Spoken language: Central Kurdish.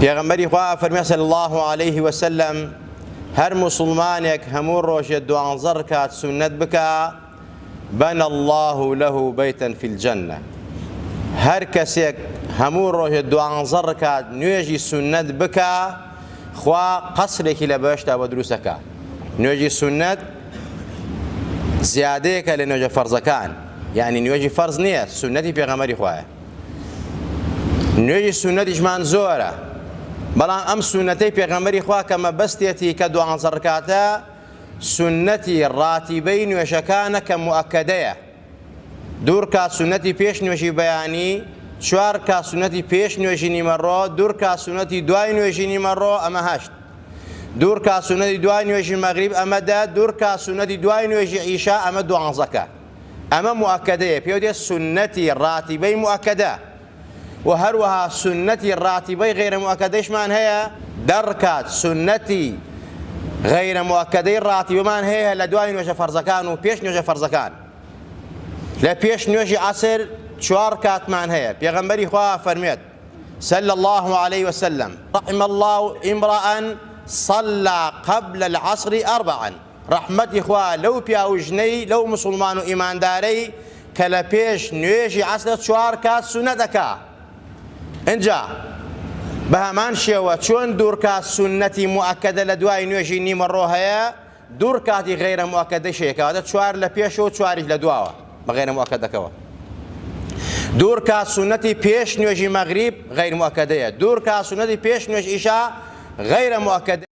پێغەمبەری خوا فەرمێ صلی الله عليه وسلم هەر موسڵمانێک هەموو ڕۆژێ 12 ڕکات سونەت بکە بنى الله له بيتا في الجنة. هەر کەسێک هەموو ڕۆژێ 12 ڕکات نوێژی سونەت بکە خوا قەسرێکی لە بەهەشتا بە دروستەکە. نوێژی سونەت زیادەیەکە لە نوێژە فەرزەکان، یعنی نوێژی فەرز نییە، سونەتی پێغەمبەری خوایە. نوێژی سونەتیشمان زۆرە، بەڵام ئەم سونەتەی پێغەمبەری خوا کە مەبەستێتی کە 12 ڕکاتە سونەتی ڕاتیبەی نوێژەکانە کە موئەکەدەیە. 2 رکات سونەتی پێش نوێژی بەیانی، 4 رکات سونەتی پێش نوێژی نیمەڕۆ، 2 رکات سونەتی دوای نوێژی نیمەڕۆ ئەمە 8، 2 رکات سونەتی دوای نوێژی مەغریب ئەمە 10، 2 رکات سونەتی دوای نوێژی عیشا ئەمە 12کە. ئەمە موئەکەدەیە، پێی وتێ سونەتی ڕاتیبەی موئەکەدە. و هەروەها سونەتی ڕاتیبەی غەیرە موئەکەدەیشمان هەیە، 10 رکات سونەتی غەیرە موئەکەدەی ڕاتیبەمان هەیە لە دوای نوێژە فەرزەکان و پێش نوێژە فەرزەکان. لە پێش نوێژی عەسر 4 رکاتمان هەیە. پێغەمبەری خوا فەرمێت صلى الله عليه وسلم رحم الله امرأ صلى قبل العصر 4. رحمەتی خوا لەو پیاوژنەی لەو مسلمان و ئیماندارەی کە لە پێش نوێژی عەسر 4 رکات سونەت دەکا. اینجا بە هەمان شێوە چۆن 2 رکات سونەتی موئەکەدە لە دوای نوێژی نیمەڕۆ هەیە، 2 رکاتی غەیرە موئەکەدەش هەیە کەواتە 4 لە پێشەوە 4 لە دواوە بە غەیرە موئەکەدەکەوە. 2 رکات سونەتی پێش نوێژی مەغریب غەیر موئەکەدەیە، 2 رکات سونەتی پێش نوێژی عیشا غەیرە موئەکەدە.